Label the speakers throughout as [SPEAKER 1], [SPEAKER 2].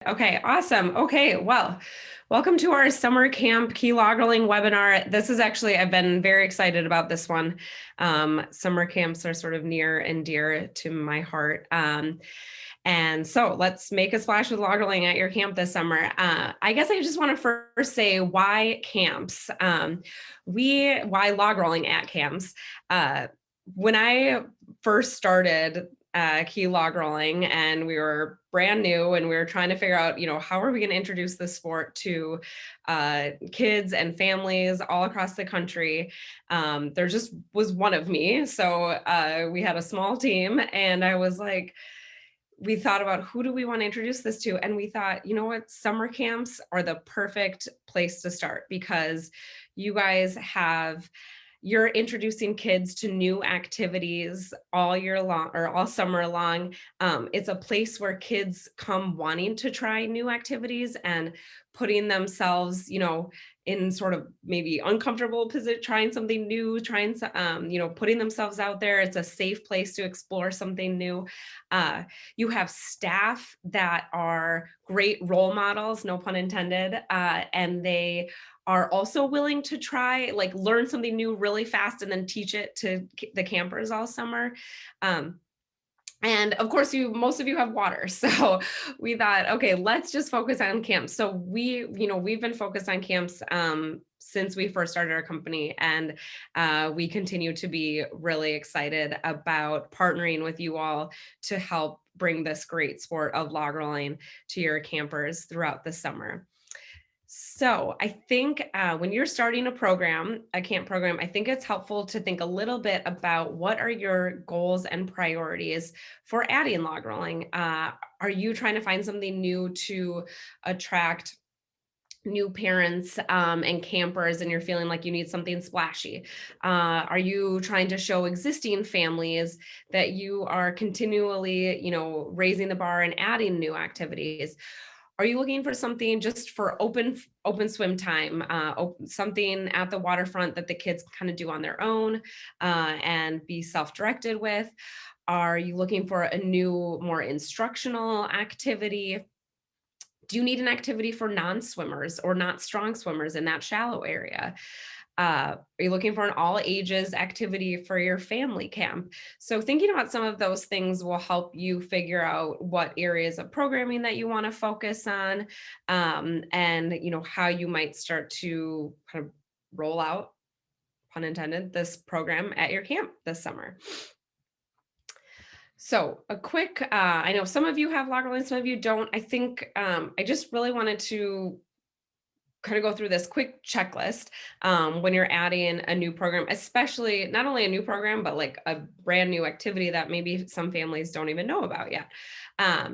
[SPEAKER 1] Okay, awesome. Okay, well, welcome to our summer camp keyloggerling webinar. This is actually, I've been very excited about this one. Summer camps are sort of near and dear to my heart. And so let's make a splash with loggerling at your camp this summer. I guess I just want to first say why camps? Why logrolling at camps? When I first started key log rolling and we were brand new and we were trying to figure out, how are we going to introduce this sport to kids and families all across the country. There just was one of me. So we had a small team and I was like, we thought about who do we want to introduce this to? And we thought, you know what, summer camps are the perfect place to start because you guys you're introducing kids to new activities all year long or all summer long. It's a place where kids come wanting to try new activities and putting themselves, in sort of maybe uncomfortable position, trying something new, putting themselves out there. It's a safe place to explore something new. You have staff that are great role models, no pun intended, and they are also willing to learn something new really fast and then teach it to the campers all summer. And of course, most of you have water. So we thought, okay, let's just focus on camps. So we've been focused on camps since we first started our company, and we continue to be really excited about partnering with you all to help bring this great sport of log rolling to your campers throughout the summer. So I think when you're starting a camp program, I think it's helpful to think a little bit about what are your goals and priorities for adding log rolling. Are you trying to find something new to attract new parents and campers and you're feeling like you need something splashy? Are you trying to show existing families that you are continually, raising the bar and adding new activities? Are you looking for something just for open swim time, something at the waterfront that the kids kind of do on their own and be self-directed with? Are you looking for a new, more instructional activity? Do you need an activity for non-swimmers or not strong swimmers in that shallow area? Are you looking for an all ages activity for your family camp? So thinking about some of those things will help you figure out what areas of programming that you want to focus on, and how you might start to kind of roll out, pun intended, this program at your camp this summer. So a quick, I know some of you have log rolling, some of you don't. I think I just really wanted to kind of go through this quick checklist when you're adding a new program, especially not only a new program, but like a brand new activity that maybe some families don't even know about yet.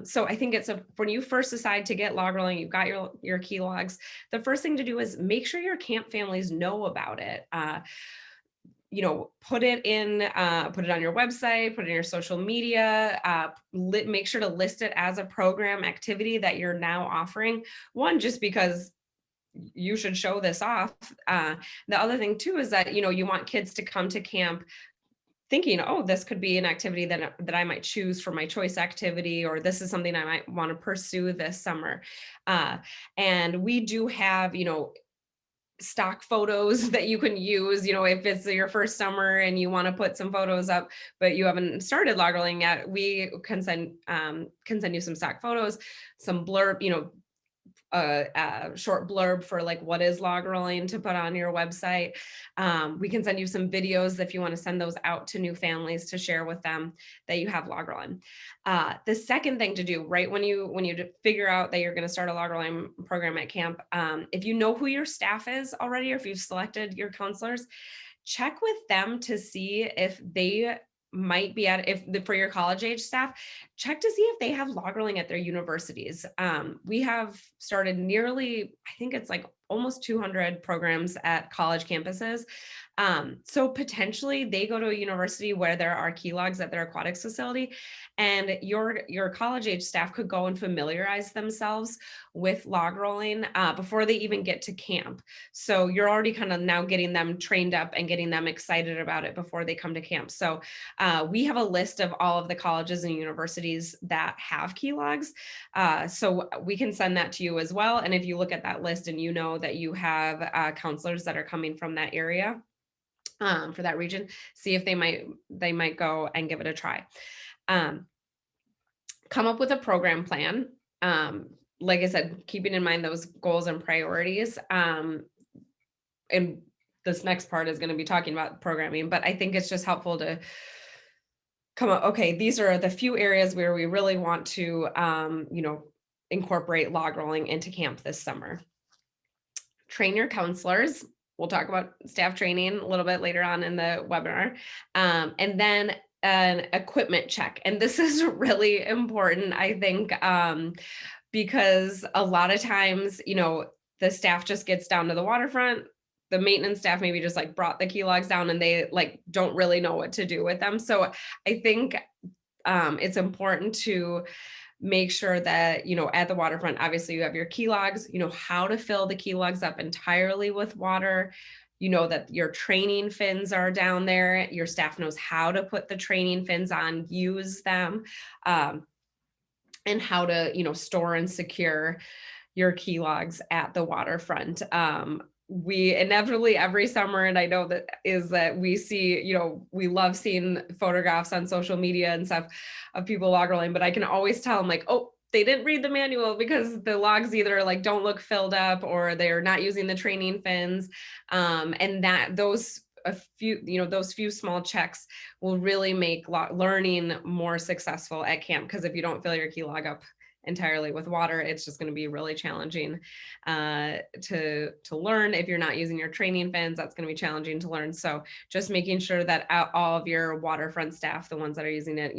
[SPEAKER 1] So I think when you first decide to get log rolling, you've got your key logs, the first thing to do is make sure your camp families know about it. Put it on your website, put it in your social media, make sure to list it as a program activity that you're now offering. One, just because you should show this off. The other thing too is that, you want kids to come to camp thinking, oh, this could be an activity that I might choose for my choice activity, or this is something I might want to pursue this summer. And we do have, stock photos that you can use, if it's your first summer and you want to put some photos up, but you haven't started log rolling yet, we can send you some stock photos, some blurb, a short blurb for like what is log rolling to put on your website. We can send you some videos if you want to send those out to new families to share with them that you have log rolling. The second thing to do, right when you figure out that you're going to start a log rolling program at camp, if you know who your staff is already, or if you've selected your counselors, check with them to see if they might be for your college age staff, check to see if they have log rolling at their universities. We have started I think it's like almost 200 programs at college campuses. So potentially they go to a university where there are key logs at their aquatics facility, and your college age staff could go and familiarize themselves with log rolling before they even get to camp. So you're already kind of now getting them trained up and getting them excited about it before they come to camp. So we have a list of all of the colleges and universities that have key logs. So we can send that to you as well. And if you look at that list and you know that you have counselors that are coming from that area, for that region, see if they might go and give it a try. Um, Come up with a program plan. Like I said, keeping in mind those goals and priorities. And this next part is going to be talking about programming, but I think it's just helpful to come up. Okay, these are the few areas where we really want to, incorporate log rolling into camp this summer. Train your counselors. We'll talk about staff training a little bit later on in the webinar. And then an equipment check. And this is really important, I think, because a lot of times, the staff just gets down to the waterfront. The maintenance staff maybe just like brought the key logs down and they like don't really know what to do with them. So I think it's important to make sure that, at the waterfront, obviously you have your key logs, how to fill the key logs up entirely with water, that your training fins are down there, your staff knows how to put the training fins on, use them, and how to, store and secure your key logs at the waterfront. We inevitably every summer, and I know that we see, we love seeing photographs on social media and stuff of people log rolling, but I can always tell them like, oh, they didn't read the manual because the logs either like don't look filled up or they're not using the training fins. And that those few small checks will really make learning more successful at camp. Because if you don't fill your key log up entirely with water, it's just going to be really challenging to learn. If you're not using your training fins, that's going to be challenging to learn. So just making sure that all of your waterfront staff, the ones that are using it,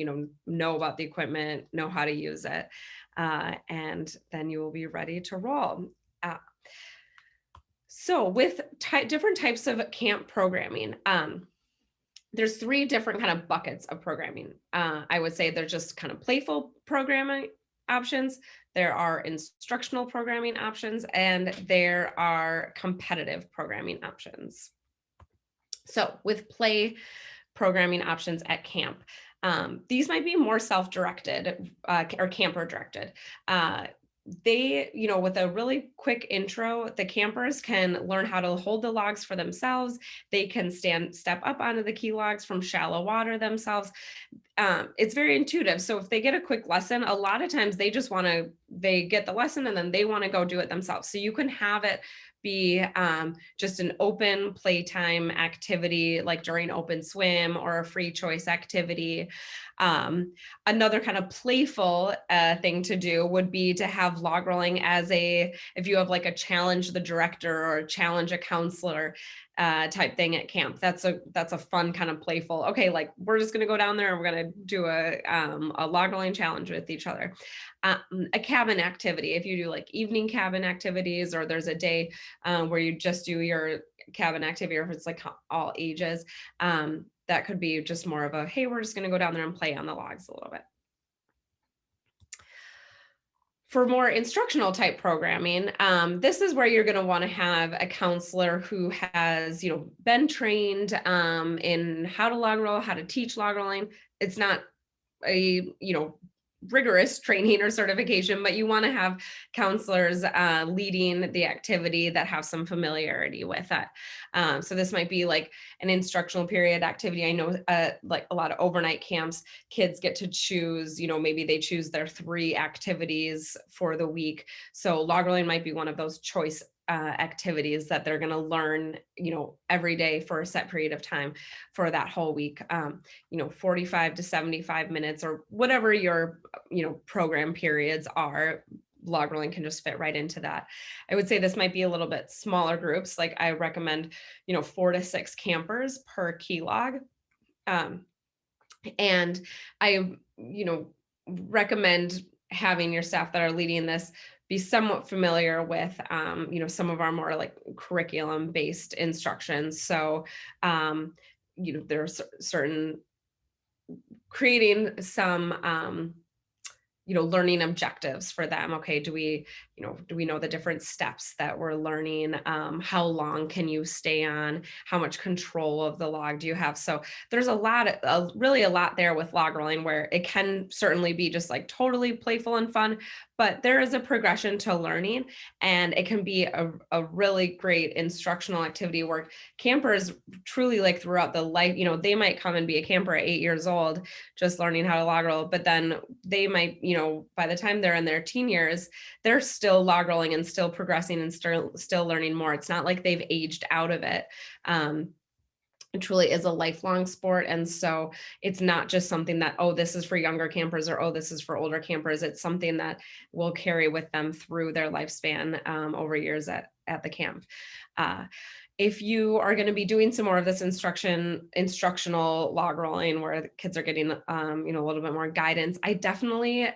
[SPEAKER 1] know about the equipment, know how to use it, and then you will be ready to roll. So with different types of camp programming, there's 3 different kind of buckets of programming. I would say they're just kind of playful programming options, there are instructional programming options, and there are competitive programming options. So with play programming options at camp, these might be more self-directed or camper directed. They, with a really quick intro, the campers can learn how to hold the logs for themselves. They can step up onto the key logs from shallow water themselves. It's very intuitive. So if they get a quick lesson, a lot of times they get the lesson and then they want to go do it themselves. So you can have it be just an open playtime activity, like during open swim or a free choice activity. Another kind of playful thing to do would be to have log rolling if you have like a challenge the director or challenge a counselor type thing at camp. That's a fun kind of playful, okay, like we're just going to go down there and we're going to do a log rolling challenge with each other. A cabin activity, if you do like evening cabin activities, or there's a day where you just do your cabin activity, or if it's like all ages, that could be just more of a, hey, we're just going to go down there and play on the logs a little bit. For more instructional type programming, this is where you're going to want to have a counselor who has, been trained in how to log roll, how to teach log rolling. It's not a, rigorous training or certification, but you want to have counselors leading the activity that have some familiarity with it. So this might be like an instructional period activity. I know like a lot of overnight camps, kids get to choose, maybe they choose their 3 activities for the week. So log rolling might be one of those choice activities that they're going to learn, every day for a set period of time for that whole week, 45 to 75 minutes or whatever your, program periods are. Log rolling can just fit right into that. I would say this might be a little bit smaller groups. Like I recommend, 4 to 6 campers per key log. And I, recommend having your staff that are leading this be somewhat familiar with, some of our more like curriculum based instructions. So, there's certain creating some, learning objectives for them. Okay, do we know the different steps that we're learning? How long can you stay on? How much control of the log do you have? So there's really a lot there with log rolling, where it can certainly be just like totally playful and fun, but there is a progression to learning, and it can be a really great instructional activity where campers truly, like throughout the life, they might come and be a camper at 8 years old just learning how to log roll, but then they might, by the time they're in their teen years, they're still log rolling and still progressing and still learning more. It's not like they've aged out of it. It truly is a lifelong sport. And so it's not just something that, oh, this is for younger campers, or, oh, this is for older campers. It's something that will carry with them through their lifespan, over years at the camp. If you are going to be doing some more of this instructional log rolling, where the kids are getting, a little bit more guidance, I definitely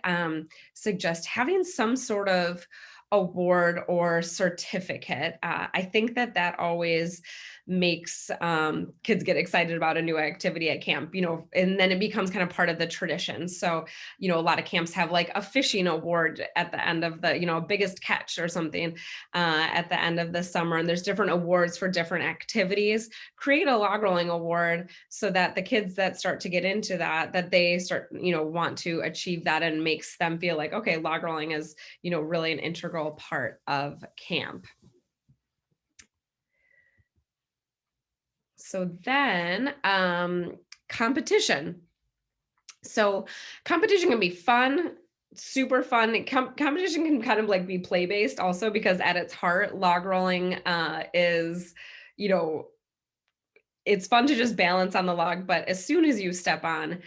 [SPEAKER 1] suggest having some sort of award or certificate. I think that always makes kids get excited about a new activity at camp, and then it becomes kind of part of the tradition. So, a lot of camps have like a fishing award at the end of the, biggest catch or something at the end of the summer. And there's different awards for different activities. Create a log rolling award so that the kids that start to get into that they start, want to achieve that, and makes them feel like, okay, log rolling is, really an integral part of camp. So then, competition. So competition can be fun, super fun. Competition can kind of like be play based also, because at its heart, log rolling is, you know, it's fun to just balance on the log. But as soon as you step on,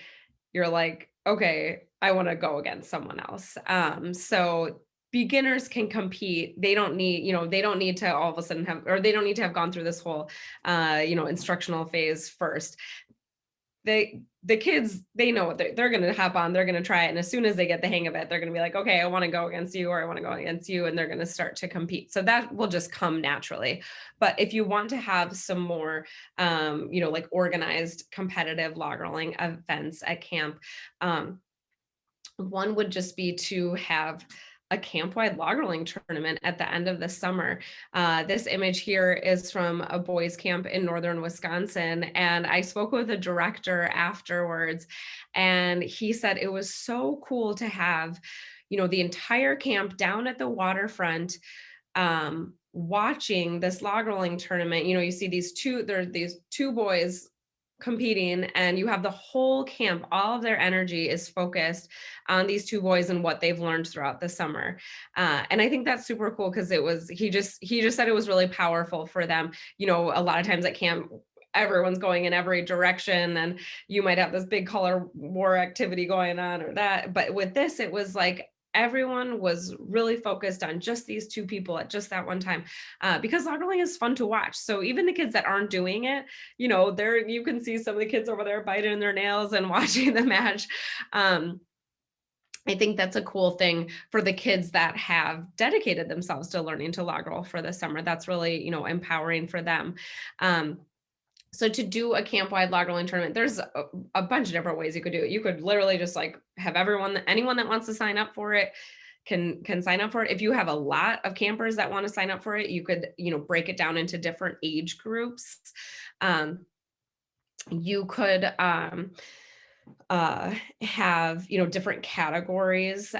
[SPEAKER 1] you're like, okay, I want to go against someone else. So beginners can compete. They don't need to all of a sudden they don't need to have gone through this whole, instructional phase first. The kids, they know what they're going to hop on, they're going to try it. And as soon as they get the hang of it, they're going to be like, okay, I want to go against you, or I want to go against you. And they're going to start to compete. So that will just come naturally. But if you want to have some more, like organized competitive log rolling events at camp, one would just be to have a camp-wide log rolling tournament at the end of the summer. This image here is from a boys' camp in northern Wisconsin, and I spoke with the director afterwards, and he said it was so cool to have, the entire camp down at the waterfront, watching this log rolling tournament. You see these two boys competing, and you have the whole camp, all of their energy is focused on these two boys and what they've learned throughout the summer. And I think that's super cool, because he just said it was really powerful for them. A lot of times at camp, everyone's going in every direction, and you might have this big color war activity going on or that. But with this, it was like everyone was really focused on just these two people at just that one time, because log rolling is fun to watch. So even the kids that aren't doing it, you can see some of the kids over there biting their nails and watching the match. I think that's a cool thing for the kids that have dedicated themselves to learning to log roll for the summer. That's really, empowering for them. So to do a camp-wide log rolling tournament, there's a bunch of different ways you could do it. You could literally just like have anyone that wants to sign up for it can sign up for it. If you have a lot of campers that want to sign up for it, you could, break it down into different age groups. You could have, different categories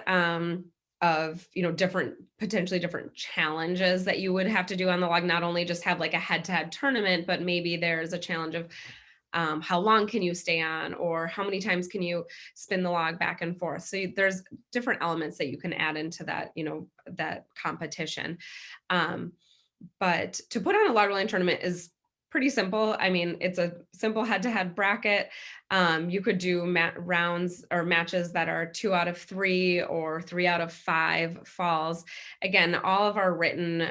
[SPEAKER 1] of, potentially different challenges that you would have to do on the log. Not only just have like a head-to-head tournament, but maybe there's a challenge of how long can you stay on, or how many times can you spin the log back and forth. So there's different elements that you can add into that, that competition. But to put on a log rolling tournament is pretty simple. I mean, it's a simple head-to-head bracket. You could do rounds or matches that are 2 out of 3 or 3 out of 5 falls. Again, all of our written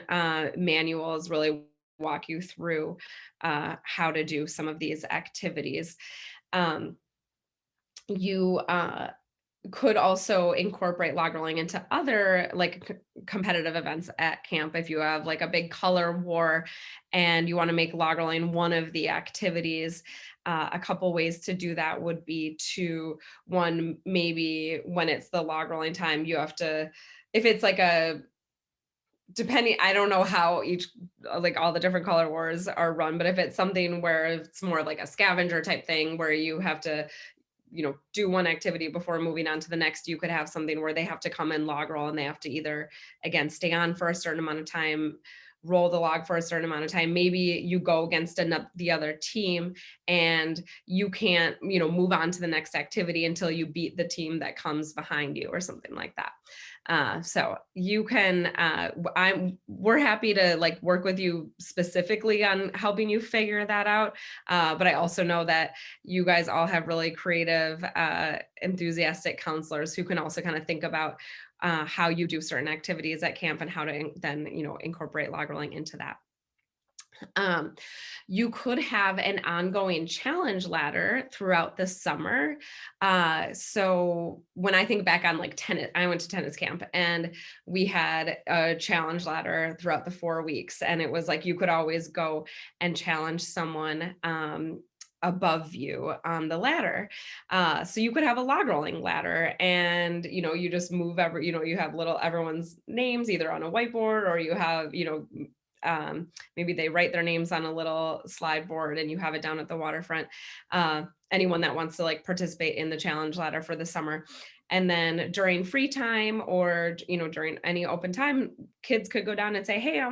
[SPEAKER 1] manuals really walk you through how to do some of these activities. You could also incorporate log rolling into other like competitive events at camp. If you have like a big color war and you want to make log rolling one of the activities, a couple ways to do that would be to one, maybe when it's the log rolling time, you have to, if it's like a, depending, I don't know how each, like all the different color wars are run, but if it's something where it's more like a scavenger type thing where you have to, do one activity before moving on to the next, you could have something where they have to come in log roll and they have to either, again, stay on for a certain amount of time, roll the log for a certain amount of time. Maybe you go against the other team and you can't, move on to the next activity until you beat the team that comes behind you or something like that. So you can, we're happy to like work with you specifically on helping you figure that out. But I also know that you guys all have really creative, enthusiastic counselors who can also kind of think about how you do certain activities at camp and how to then, incorporate log rolling into that. You could have an ongoing challenge ladder throughout the summer. So when I think back on like tennis, I went to tennis camp and we had a challenge ladder throughout the 4 weeks. And it was like, you could always go and challenge someone above you on the ladder. So you could have a log rolling ladder and, you just move you have everyone's names either on a whiteboard or you have, maybe they write their names on a little slide board and you have it down at the waterfront. Anyone that wants to like participate in the challenge ladder for the summer. And then during free time or, during any open time, kids could go down and say, hey, I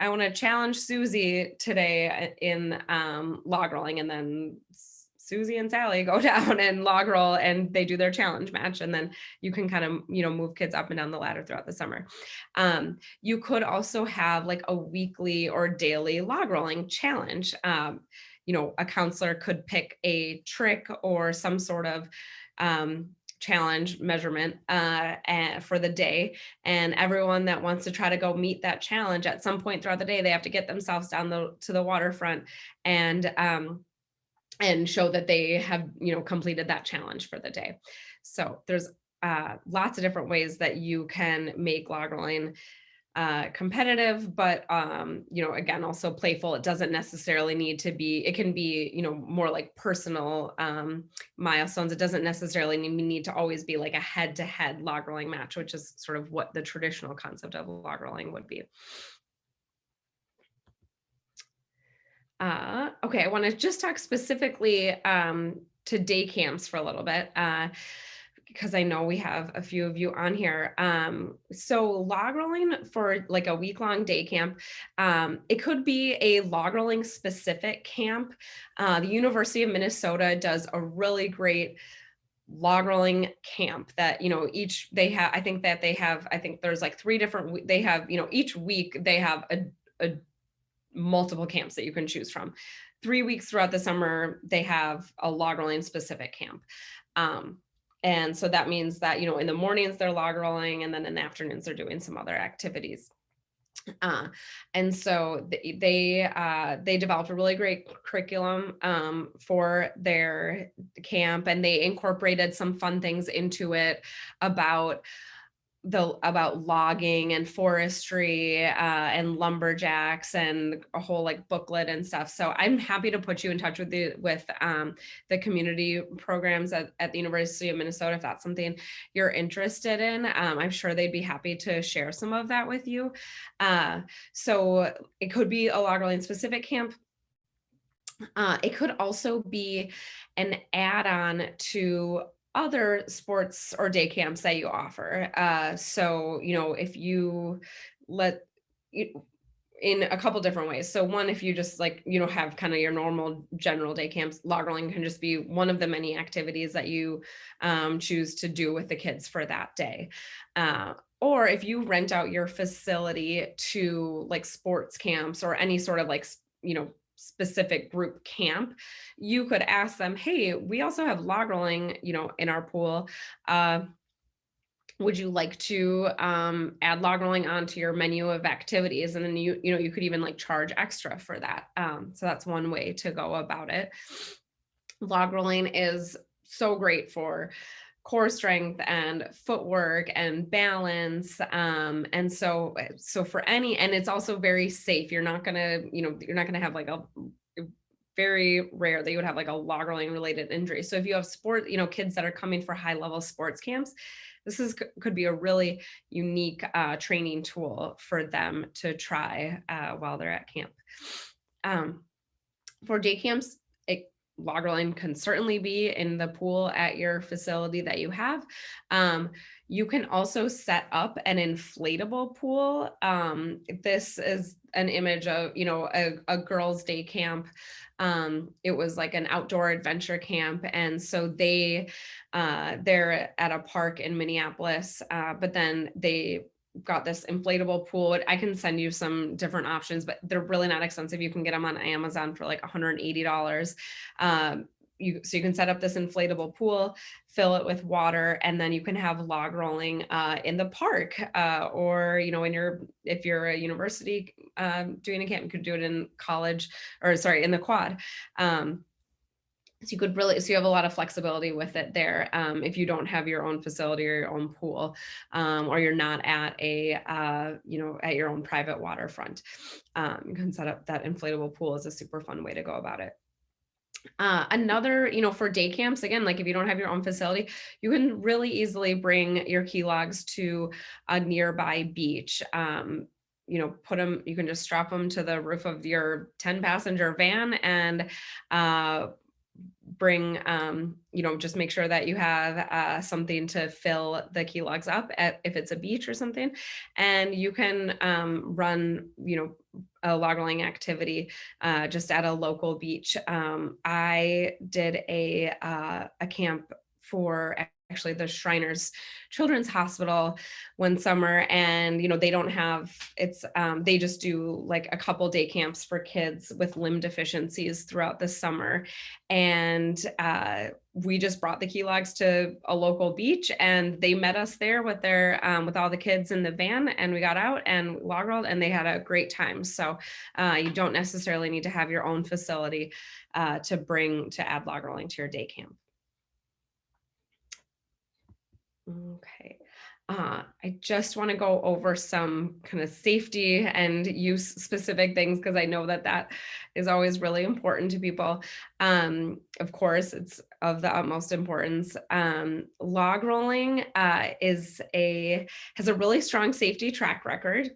[SPEAKER 1] want to challenge Susie today in log rolling. And then Susie and Sally go down and log roll and they do their challenge match. And then you can kind of, move kids up and down the ladder throughout the summer. You could also have like a weekly or daily log rolling challenge. A counselor could pick a trick or some sort of challenge measurement for the day, and everyone that wants to try to go meet that challenge at some point throughout the day, they have to get themselves down to the waterfront and show that they have completed that challenge for the day. So there's lots of different ways that you can make log rolling competitive, but again, also playful. It doesn't necessarily need to be, it can be, more like personal milestones. It doesn't necessarily need to always be like a head-to-head log rolling match, which is sort of what the traditional concept of log rolling would be. Okay, I want to just talk specifically to day camps for a little bit. Because I know we have a few of you on here. So log rolling for like a week-long day camp, it could be a log rolling specific camp. The University of Minnesota does a really great log rolling camp that, I think there's like 3 different, they have, each week they have a multiple camps that you can choose from. 3 weeks throughout the summer, they have a log rolling specific camp. And so that means that, in the mornings they're log rolling and then in the afternoons they're doing some other activities. And so they developed a really great curriculum for their camp, and they incorporated some fun things into it about logging and forestry and lumberjacks and a whole like booklet and stuff. So I'm happy to put you in touch with the community programs at the University of Minnesota if that's something you're interested in. I'm sure they'd be happy to share some of that with you. So it could be a log rolling specific camp. It could also be an add-on to other sports or day camps that you offer. So, if you in a couple different ways. So one, if you just like, have kind of your normal general day camps, log rolling can just be one of the many activities that you choose to do with the kids for that day. Or if you rent out your facility to like sports camps or any sort of like, specific group camp, you could ask them, hey, we also have log rolling, in our pool. Would you like to add log rolling onto your menu of activities? And then you could even like charge extra for that. So that's one way to go about it. Log rolling is so great for core strength and footwork and balance. And so for any, and it's also very safe. You're not gonna, you're not gonna have like a very rare that you would have like a log rolling related injury. So if you have kids that are coming for high level sports camps, could be a really unique training tool for them to try while they're at camp. For day camps, log rolling can certainly be in the pool at your facility that you have. You can also set up an inflatable pool. This is an image of, a girls' day camp. It was like an outdoor adventure camp. And so they're at a park in Minneapolis, but then they got this inflatable pool. I can send you some different options, but they're really not expensive. You can get them on Amazon for like $180. So you can set up this inflatable pool, fill it with water, and then you can have log rolling in the park, or if you're a university doing a camp, you could do it in college, or sorry, in the quad. So you have a lot of flexibility with it there. If you don't have your own facility or your own pool, or you're not at at your own private waterfront, you can set up that inflatable pool. Is a super fun way to go about it. Another, for day camps, again, like if you don't have your own facility, you can really easily bring your key logs to a nearby beach. You can just strap them to the roof of your 10-passenger van and bring, just make sure that you have something to fill the key logs up if it's a beach or something. And you can run, a log rolling activity just at a local beach. I did a camp for actually the Shriners Children's Hospital one summer, and they don't have they just do like a couple day camps for kids with limb deficiencies throughout the summer. And we just brought the key logs to a local beach, and they met us there with their with all the kids in the van, and we got out and log rolled, and they had a great time. So you don't necessarily need to have your own facility to add log rolling to your day camp. Okay. I just want to go over some kind of safety and use specific things, because I know that is always really important to people. Of course, it's of the utmost importance. Log rolling has a really strong safety track record,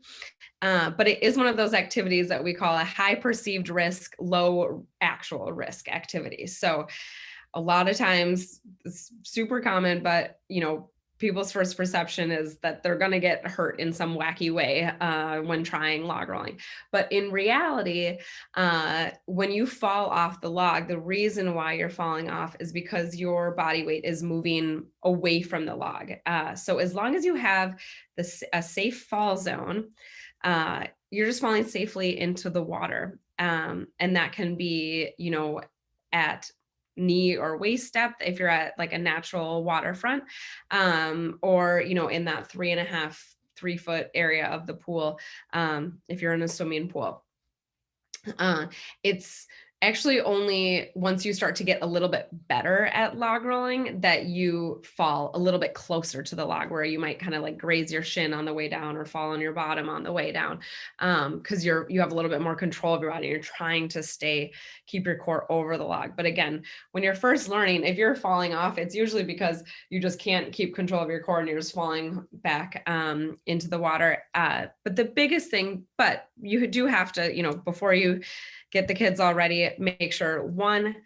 [SPEAKER 1] but it is one of those activities that we call a high perceived risk, low actual risk activity. So a lot of times it's super common, but people's first perception is that they're going to get hurt in some wacky way when trying log rolling. But in reality, when you fall off the log, the reason why you're falling off is because your body weight is moving away from the log. So as long as you have a safe fall zone, you're just falling safely into the water. And that can be, at knee or waist depth if you're at like a natural waterfront, or in that 3 foot area of the pool, if you're in a swimming pool. It's actually only once you start to get a little bit better at log rolling that you fall a little bit closer to the log, where you might kind of like graze your shin on the way down or fall on your bottom on the way down, because you have a little bit more control of your body. You're trying to keep your core over the log. But again, when you're first learning, if you're falling off, it's usually because you just can't keep control of your core and you're just falling back into the water. But the biggest thing, but you do have to, before you get the kids all ready, make sure, one,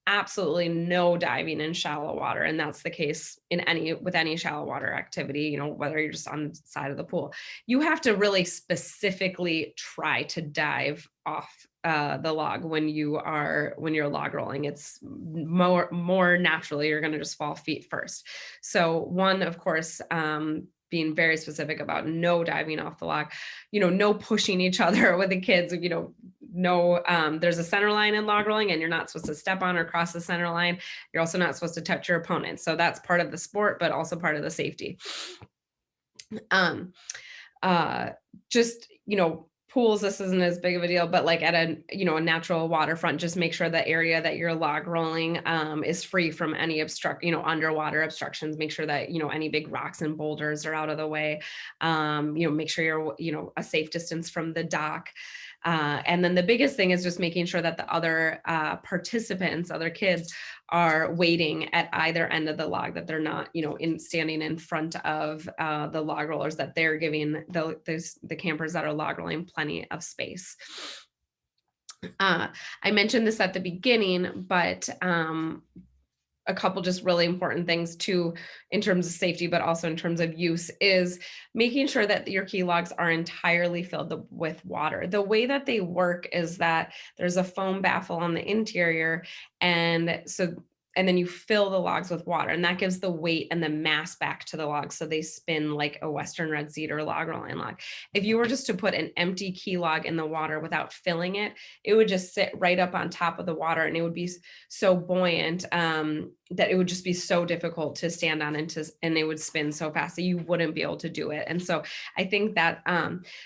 [SPEAKER 1] absolutely no diving in shallow water. And that's the case with any shallow water activity, whether you're just on the side of the pool. You have to really specifically try to dive off the log when you're log rolling. It's more naturally, you're going to just fall feet first. So one, of course, being very specific about no diving off the log, no pushing each other with the kids, no, there's a center line in log rolling, and you're not supposed to step on or cross the center line. You're also not supposed to touch your opponent. So that's part of the sport, but also part of the safety. Just, pools, this isn't as big of a deal, but like at a, a natural waterfront, just make sure the area that you're log rolling is free from any underwater obstructions. Make sure that, any big rocks and boulders are out of the way. Make sure you're, a safe distance from the dock. And then the biggest thing is just making sure that the other participants, other kids, are waiting at either end of the log, that they're not, standing in front of the log rollers, that they're giving the campers that are log rolling plenty of space. I mentioned this at the beginning, but a couple just really important things too, in terms of safety, but also in terms of use, is making sure that your key logs are entirely filled with water. The way that they work is that there's a foam baffle on the interior, and then you fill the logs with water, and that gives the weight and the mass back to the logs, so they spin like a Western red cedar log rolling log. If you were just to put an empty key log in the water without filling it, it would just sit right up on top of the water, and it would be so buoyant that it would just be so difficult to stand on, and it would spin so fast that you wouldn't be able to do it. And so I think that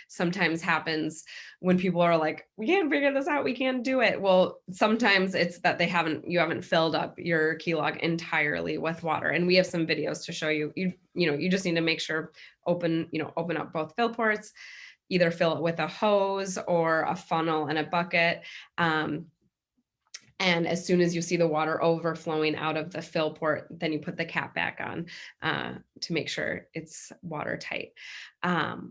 [SPEAKER 1] sometimes happens when people are like, we can't figure this out, we can't do it. Well, sometimes it's that you haven't filled up your key log entirely with water. And we have some videos to show you. You just need to make sure open up both fill ports, either fill it with a hose or a funnel and a bucket. And as soon as you see the water overflowing out of the fill port, then you put the cap back on to make sure it's watertight. The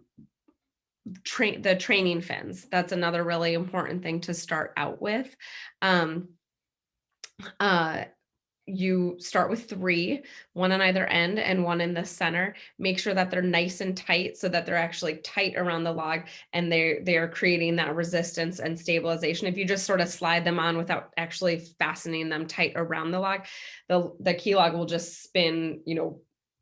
[SPEAKER 1] training fins, that's another really important thing to start out with. You start with 3, one on either end and one in the center. Make sure that they're nice and tight, so that they're actually tight around the log, and they are creating that resistance and stabilization. If you just sort of slide them on without actually fastening them tight around the log, the key log will just spin,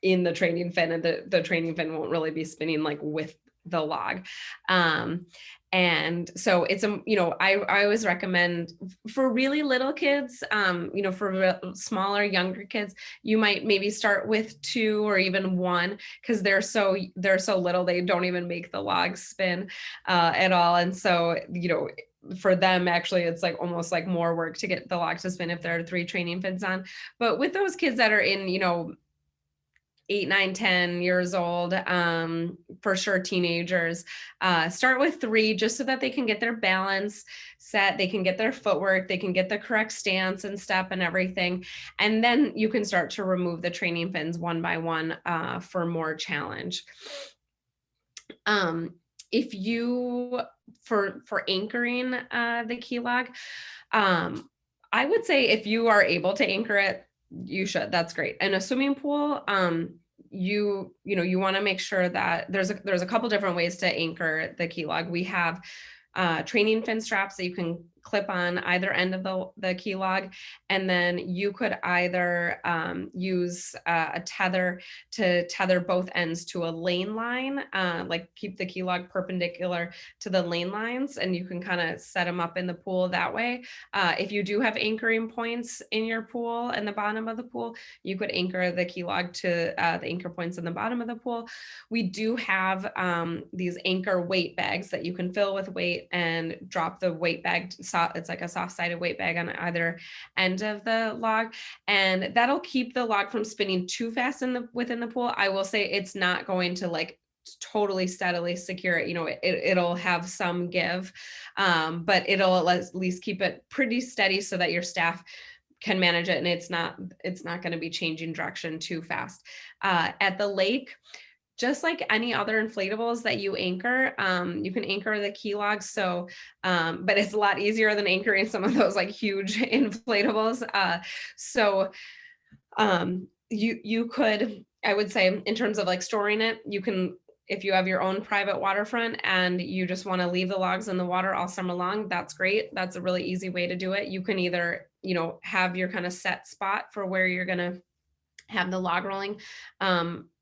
[SPEAKER 1] in the training fin, and the training fin won't really be spinning like with the log. And so it's I always recommend for really little kids, for smaller, younger kids, you might maybe start with 2 or even 1, because they're so little, they don't even make the log spin at all. And so, for them, actually, it's like almost like more work to get the log to spin if there are 3 training fins on. But with those kids that are in, 8, 9, 10 years old, for sure teenagers, start with 3, just so that they can get their balance set, they can get their footwork, they can get the correct stance and step and everything. And then you can start to remove the training fins one by one for more challenge. If you, for anchoring the key log, I would say if you are able to anchor it, you should. That's great. In a swimming pool, you want to make sure that there's a couple different ways to anchor the key log. We have training fin straps that you can clip on either end of the key log, and then you could either use a tether to tether both ends to a lane line, like keep the key log perpendicular to the lane lines, and you can kind of set them up in the pool that way. If you do have anchoring points in your pool in the bottom of the pool, you could anchor the key log to the anchor points in the bottom of the pool. We do have these anchor weight bags that you can fill with weight and drop the weight bag. It's like a soft-sided weight bag on either end of the log, and that'll keep the log from spinning too fast within the pool. I will say it's not going to like totally steadily secure it. It'll have some give, but it'll at least keep it pretty steady so that your staff can manage it, and it's not going to be changing direction too fast. At the lake, just like any other inflatables that you anchor, you can anchor the key logs. So, but it's a lot easier than anchoring some of those like huge inflatables. You could, I would say, in terms of like storing it, you can, if you have your own private waterfront and you just want to leave the logs in the water all summer long, that's great. That's a really easy way to do it. You can either, have your kind of set spot for where you're going to have the log rolling.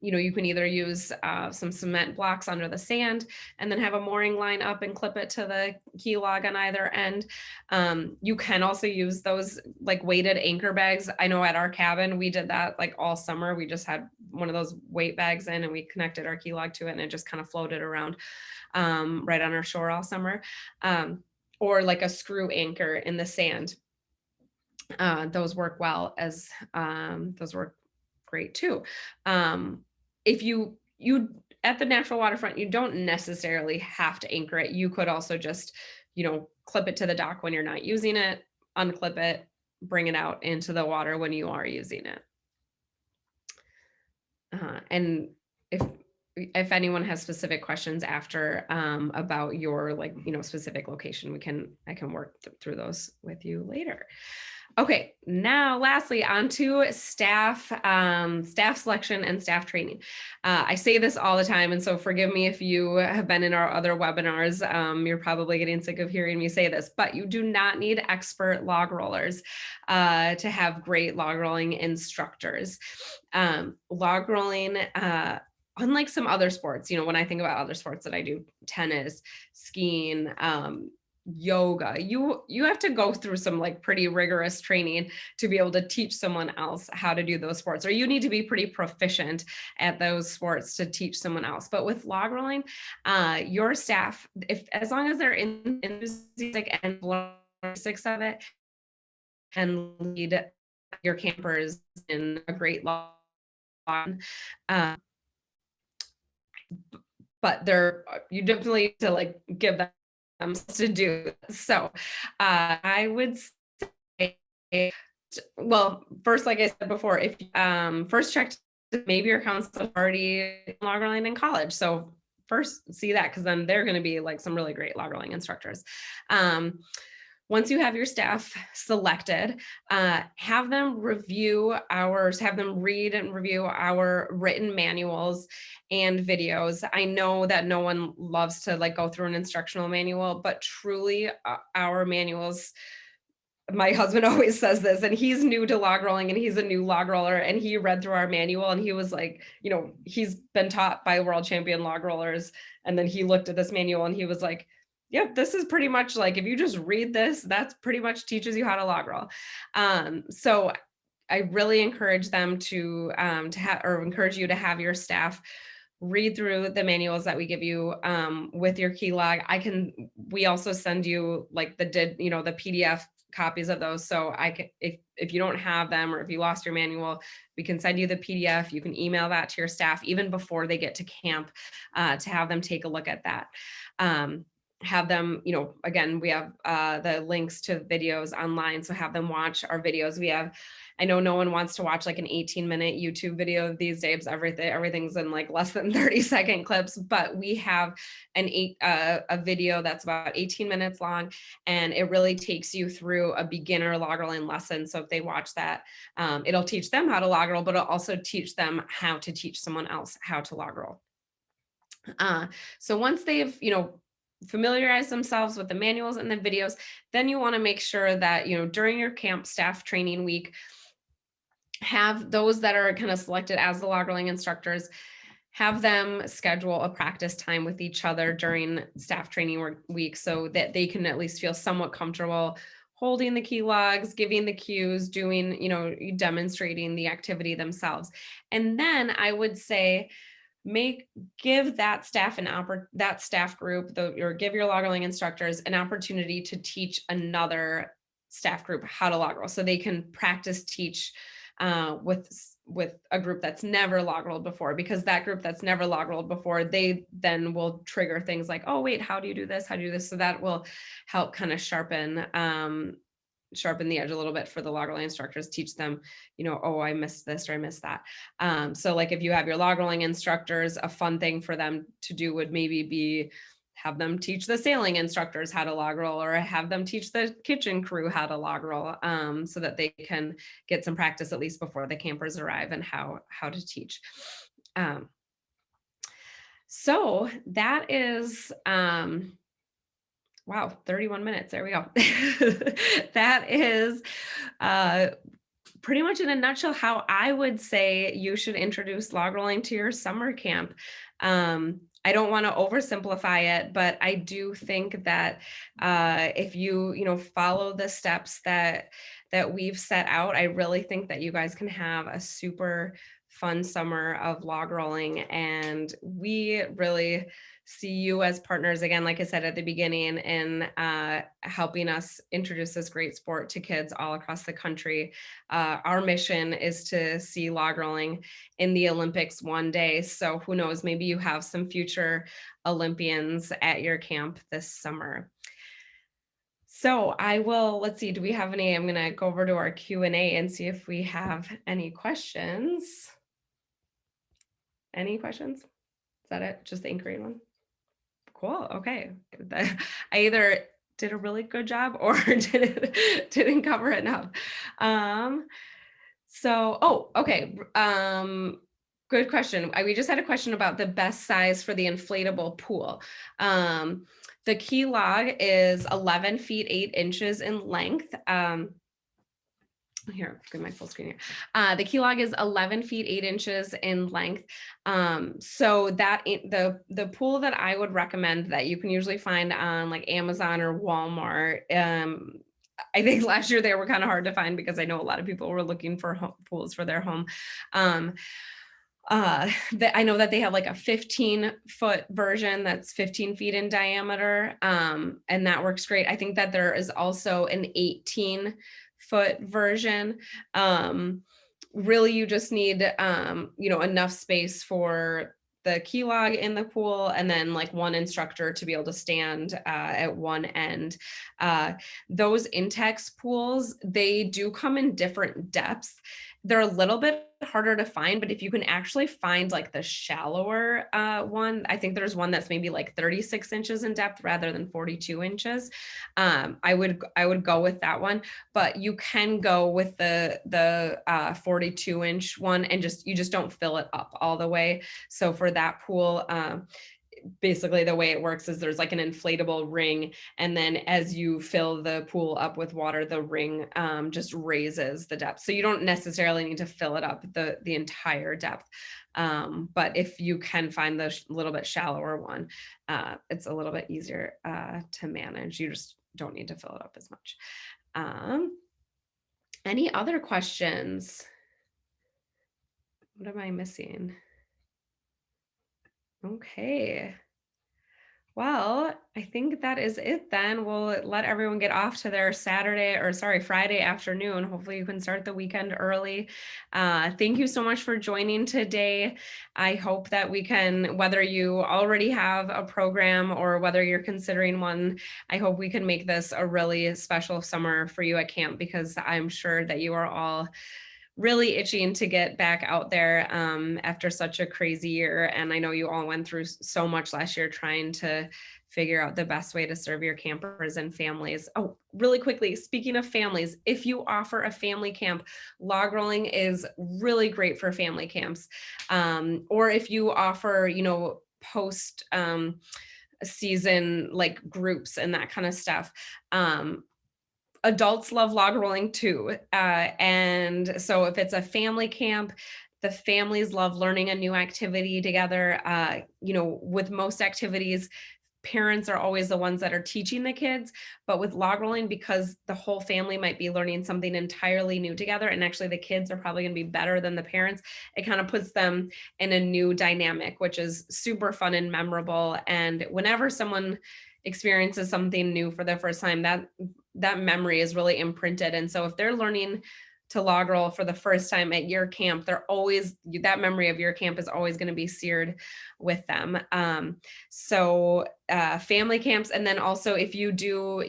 [SPEAKER 1] You can either use some cement blocks under the sand and then have a mooring line up and clip it to the key log on either end. You can also use those like weighted anchor bags. I know at our cabin, we did that like all summer. We just had one of those weight bags in and we connected our key log to it and it just kind of floated around right on our shore all summer. Or like a screw anchor in the sand. Those work well as those work great too. If you at the natural waterfront, you don't necessarily have to anchor it. You could also just, clip it to the dock when you're not using it, unclip it, bring it out into the water when you are using it. And if anyone has specific questions after about your specific location, I can work through those with you later. Okay, now lastly, on to staff selection and staff training. I say this all the time, and so forgive me if you have been in our other webinars. You're probably getting sick of hearing me say this, but you do not need expert log rollers to have great log rolling instructors. Log rolling, unlike some other sports, when I think about other sports that I do, tennis, skiing, yoga, you have to go through some like pretty rigorous training to be able to teach someone else how to do those sports, or you need to be pretty proficient at those sports to teach someone else. But with log rolling, your staff, as long as they're enthusiastic and basics of it and lead your campers in a great log, but you definitely need to like give them to do. So I would say, well, first, like I said before, if first check maybe your counselor already log rolling in college. So first see that, because then they're going to be like some really great log rolling instructors. Once you have your staff selected, have them read and review our written manuals and videos. I know that no one loves to like go through an instructional manual, but truly our manuals, my husband always says this, and he's new to log rolling and he's a new log roller, and he read through our manual and he was like, he's been taught by world champion log rollers. And then he looked at this manual and he was like, yep, this is pretty much like, if you just read this, that's pretty much teaches you how to log roll. So I really encourage them to have, or encourage you to have your staff read through the manuals that we give you with your key log. We also send you like the PDF copies of those. So if you don't have them, or if you lost your manual, we can send you the PDF. You can email that to your staff even before they get to camp to have them take a look at that. Have them, again, we have the links to videos online. So have them watch our videos. I know no one wants to watch like an 18-minute YouTube video these days. Everything's in like less than 30-second clips, but we have a video that's about 18 minutes long, and it really takes you through a beginner log rolling lesson. So if they watch that, it'll teach them how to log roll, but it'll also teach them how to teach someone else how to log roll. So once they've, familiarize themselves with the manuals and the videos, then you want to make sure that, during your camp staff training week, have those that are kind of selected as the log rolling instructors, have them schedule a practice time with each other during staff training week so that they can at least feel somewhat comfortable holding the key logs, giving the cues, doing, demonstrating the activity themselves. And then I would say, give that staff that staff group, or give your log rolling instructors an opportunity to teach another staff group how to log roll, so they can practice teach with a group that's never log rolled before, because that group that's never log rolled before, they then will trigger things like, oh wait, how do you do this? How do you do this? So that will help kind of sharpen the edge a little bit for the log rolling instructors, teach them, oh, I missed this or I missed that. So like if you have your log rolling instructors, a fun thing for them to do would maybe be have them teach the sailing instructors how to log roll, or have them teach the kitchen crew how to log roll, so that they can get some practice at least before the campers arrive and how to teach. So that is, wow, 31 minutes. There we go. That is pretty much in a nutshell how I would say you should introduce log rolling to your summer camp. I don't want to oversimplify it, but I do think that if you follow the steps that we've set out, I really think that you guys can have a super fun summer of log rolling, and we really see you as partners again, like I said at the beginning, in helping us introduce this great sport to kids all across the country. Our mission is to see log rolling in the Olympics one day. So who knows, maybe you have some future Olympians at your camp this summer. So let's see, do we have any? I'm going to go over to our Q&A and see if we have any questions. Any questions? Is that it? Just the inquiry one? Cool. Okay. I either did a really good job or didn't cover enough. Okay. Good question. We just had a question about the best size for the inflatable pool. The key log is 11 feet 8 inches in length. Here, get my full screen here. The key log is 11 feet 8 inches in length. So that the pool that I would recommend that you can usually find on like Amazon or Walmart. I think last year they were kind of hard to find because I know a lot of people were looking for pools for their home. I know that they have like a 15-foot version that's 15 feet in diameter, and that works great. I think that there is also an 18-foot version. Really, you just need enough space for the key log in the pool, and then like one instructor to be able to stand at one end. Those Intex pools, they do come in different depths. They're a little bit harder to find, but if you can actually find like the shallower one, I think there's one that's maybe like 36 inches in depth rather than 42 inches. I would go with that one, but you can go with the 42-inch one, and you just don't fill it up all the way. So for that pool, basically the way it works is there's like an inflatable ring, and then as you fill the pool up with water, the ring just raises the depth. So you don't necessarily need to fill it up the entire depth. But if you can find the little bit shallower one, it's a little bit easier to manage. You just don't need to fill it up as much. Any other questions? What am I missing? Okay. Well, I think that is it then. We'll let everyone get off to their Friday afternoon. Hopefully you can start the weekend early. Thank you so much for joining today. I hope that we can, whether you already have a program or whether you're considering one, I hope we can make this a really special summer for you at camp, because I'm sure that you are all really itching to get back out there after such a crazy year. And I know you all went through so much last year trying to figure out the best way to serve your campers and families. Oh, really quickly, speaking of families, if you offer a family camp, log rolling is really great for family camps. Or if you offer, post season like groups and that kind of stuff. Adults love log rolling too. And so if it's a family camp, the families love learning a new activity together. With most activities, parents are always the ones that are teaching the kids, but with log rolling, because the whole family might be learning something entirely new together, and actually the kids are probably going to be better than the parents, it kind of puts them in a new dynamic, which is super fun and memorable. And whenever someone experiences something new for the first time, that memory is really imprinted. And so if they're learning to log roll for the first time at your camp, that memory of your camp is always going to be seared with them. So family camps, and then also if you do,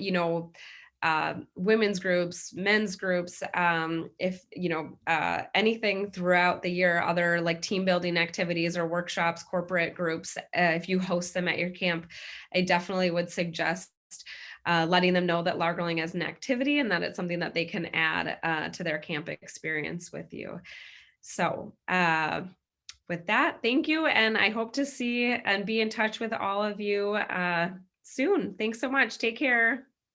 [SPEAKER 1] women's groups, men's groups, if anything throughout the year, other like team building activities or workshops, corporate groups, if you host them at your camp, I definitely would suggest letting them know that log rolling is an activity and that it's something that they can add to their camp experience with you. So with that, thank you. And I hope to see and be in touch with all of you soon. Thanks so much. Take care.